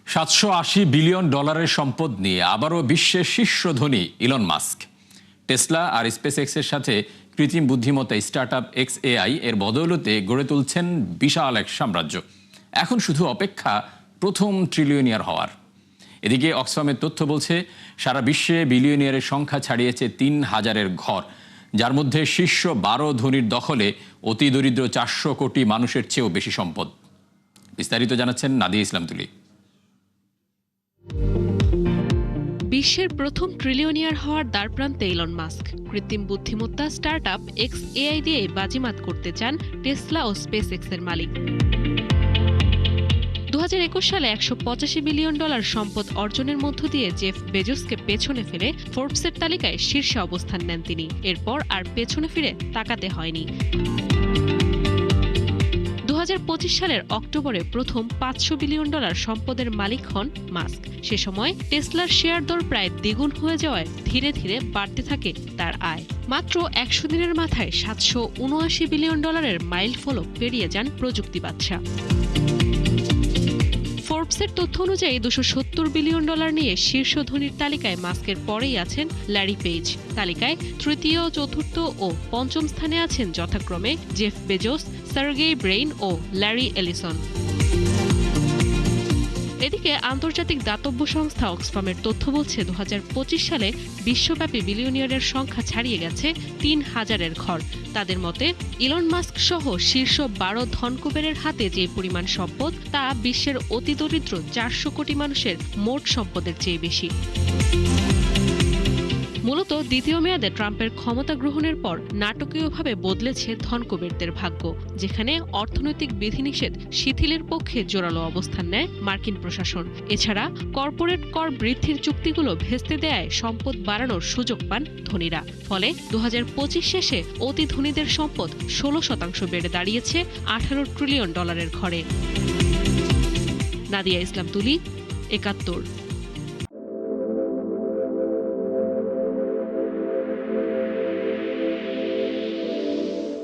780 billion ডলারের সম্পদ নিয়ে আবারও বিশ্বের শীর্ষ ধনী ইলন মাস্ক। টেসলা আর স্পেসএক্সের সাথে কৃত্রিম বুদ্ধিমত্তা স্টার্টআপ XAI এর বদৌলতে গড়ে তুলছেন বিশাল এক সাম্রাজ্য। এখন শুধু অপেক্ষা প্রথম ট্রিলিয়নিয়ার হওয়ার। এদিকে অক্সফামের তথ্য বলছে সারা বিশ্বে বিলিয়নিয়ারের সংখ্যা ছাড়িয়েছে 3000-এর ঘর, যার মধ্যে শীর্ষ 12 ধনীর দখলে অতি দরিদ্র 400 কোটি মানুষের চেয়েও বেশি সম্পদ। বিস্তারিত জানাচ্ছেন নাদিয়া ইসলাম তুলি। বিশ্বের প্রথম ট্রিলিয়নিয়ার হওয়ার দ্বারপ্রান্তে ইলন মাস্ক। কৃত্রিম বুদ্ধিমত্তা স্টার্টআপ XAI দিয়ে বাজিমাত করতে চান টেসলা ও স্পেসএক্সের মালিক। 2021 সালে 185 বিলিয়ন ডলার সম্পদ অর্জনের মধ্য দিয়ে জেফ বেজোসকে পেছনে ফেলে ফোর্বসের তালিকায় শীর্ষে অবস্থান নেন তিনি। এরপর আর পেছনে ফিরে তাকাতে হয়নি। 2025 সালের অক্টোবরে প্রথম 500 বিলিয়ন ডলার সম্পদের মালিক হন মাস্ক। সে সময় টেসলার শেয়ার দর প্রায় দ্বিগুণ হয়ে যাওয়ায় ধীরে ধীরে বাড়তে থাকে তার আয়। মাত্র 100 দিনের মাথায় 779 বিলিয়ন ডলারের মাইল ফলক পেরিয়ে যান প্রযুক্তি বাদশা। ফোর্বসের তথ্য অনুযায়ী 270 বিলিয়ন ডলার নিয়ে শীর্ষ ধনীর তালিকায় মাস্কের পরেই আছেন ল্যারি পেজ। তালিকায় তৃতীয়, চতুর্থ ও পঞ্চম স্থানে আছেন যথাক্রমে জেফ বেজোস, সার্গেই ব্রেইন ও ল্যারি এলিসন। এদিকে আন্তর্জাতিক দাতব্য সংস্থা অক্সফামের তথ্য বলছে 2025 সালে বিশ্বব্যাপী বিলিয়নিয়ারের সংখ্যা ছাড়িয়ে গেছে 3000-এর ঘর। তাদের মতে ইলন মাস্ক সহ শীর্ষ 12 ধনকুবেরের হাতে যে পরিমাণ সম্পদ তা বিশ্বের অতি দরিদ্র 400 কোটি মানুষের মোট সম্পদের চেয়ে বেশি। মূলত দ্বিতীয় মেয়াদে ট্রাম্পের ক্ষমতা গ্রহণের পর নাটকীয়ভাবে বদলেছে ধনকুবেরদের ভাগ্য, যেখানে অর্থনৈতিক বিধিনিষেধ শিথিলের পক্ষে জোরালো অবস্থান নেয় মার্কিন প্রশাসন। এছাড়া কর্পোরেট কর বৃদ্ধির চুক্তিগুলো ভেস্তে দেয়ায় সম্পদ বাড়ানোর সুযোগ পান ধনীরা। ফলে 2025 শেষে অতি ধনীদের সম্পদ 16% বেড়ে দাঁড়িয়েছে 18 ট্রিলিয়ন ডলারের ঘরে। নাদিয়া ইসলাম তুলি, 71।